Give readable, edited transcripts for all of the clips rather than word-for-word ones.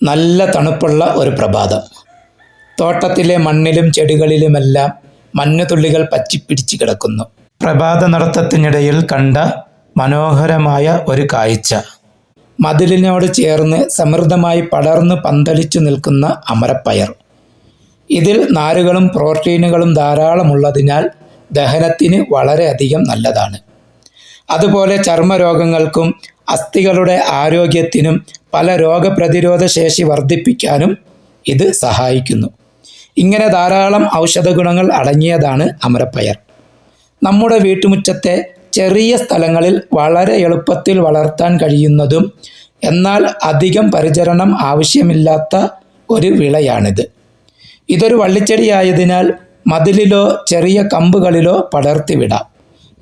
നല്ല തണുപ്പുള്ള ഒരു പ്രഭാതം. തോട്ടത്തിലെ മണ്ണിലും ചെടികളിലുമെല്ലാം മഞ്ഞുതുള്ളികൾ പച്ചിപ്പിടിച്ച് കിടക്കുന്നു. പ്രഭാത നടത്തത്തിനിടയിൽ കണ്ട മനോഹരമായ ഒരു കാഴ്ച. മതിലിനോട് ചേർന്ന് സമൃദ്ധമായി പടർന്നു പന്തലിച്ചു നിൽക്കുന്ന അമരപ്പയർ. ഇതിൽ നാരുകളും പ്രോട്ടീനുകളും ധാരാളമുള്ളതിനാൽ ദഹനത്തിന് വളരെയധികം നല്ലതാണ്. അതുപോലെ ചർമ്മരോഗങ്ങൾക്കും അസ്ഥികളുടെ ആരോഗ്യത്തിനും പല രോഗപ്രതിരോധ ശേഷി വർദ്ധിപ്പിക്കാനും ഇത് സഹായിക്കുന്നു. ഇങ്ങനെ ധാരാളം ഔഷധ ഗുണങ്ങൾ അടങ്ങിയതാണ് അമരപ്പയർ. നമ്മുടെ വീട്ടുമുറ്റത്തെ ചെറിയ സ്ഥലങ്ങളിൽ വളരെ എളുപ്പത്തിൽ വളർത്താൻ കഴിയുന്നതും എന്നാൽ അധികം പരിചരണം ആവശ്യമില്ലാത്ത ഒരു വിളയാണിത്. ഇതൊരു വള്ളിച്ചെടിയായതിനാൽ മതിലിലോ ചെറിയ കമ്പുകളിലോ പടർത്തിവിടാം.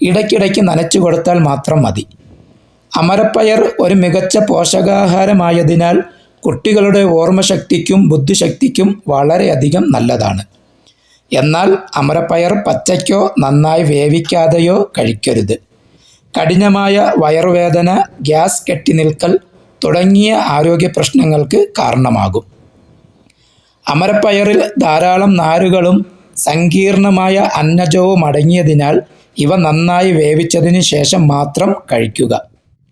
ഇടയ്ക്കിടയ്ക്ക് നനച്ചു കൊടുത്താൽ മാത്രം മതി. അമരപ്പയർ ഒരു മികച്ച പോഷകാഹാരമായതിനാൽ കുട്ടികളുടെ ഓർമ്മശക്തിക്കും ബുദ്ധിശക്തിക്കും വളരെയധികം നല്ലതാണ്. എന്നാൽ അമരപ്പയർ പച്ചയ്ക്കോ നന്നായി വേവിക്കാതെയോ കഴിക്കരുത്. കഠിനമായ വയറുവേദന, ഗ്യാസ് കെട്ടിനിൽക്കൽ തുടങ്ങിയ ആരോഗ്യ പ്രശ്നങ്ങൾക്ക് കാരണമാകും. അമരപ്പയറിൽ ധാരാളം നാരുകളും സങ്കീർണമായ അന്നജവും അടങ്ങിയതിനാൽ ഇവ നന്നായി വേവിച്ചതിന് ശേഷം മാത്രം കഴിക്കുക.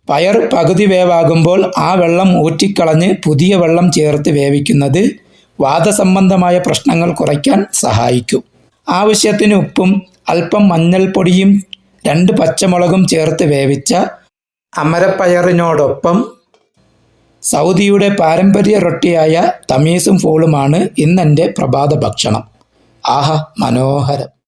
പയർ പകുതി വേവാകുമ്പോൾ ആ വെള്ളം ഊറ്റിക്കളഞ്ഞ് പുതിയ വെള്ളം ചേർത്ത് വേവിക്കുന്നത് വാതസംബന്ധമായ പ്രശ്നങ്ങൾ കുറയ്ക്കാൻ സഹായിക്കും. ആവശ്യത്തിന് ഉപ്പും അല്പം മഞ്ഞൾപ്പൊടിയും 2 പച്ചമുളകും ചേർത്ത് വേവിച്ച അമരപ്പയറിനോടൊപ്പം സൗദിയുടെ പാരമ്പര്യ റൊട്ടിയായ തമീസും ഫൂളുമാണ് ഇന്നെൻ്റെ പ്രഭാത ഭക്ഷണം. ആഹാ, മനോഹരം!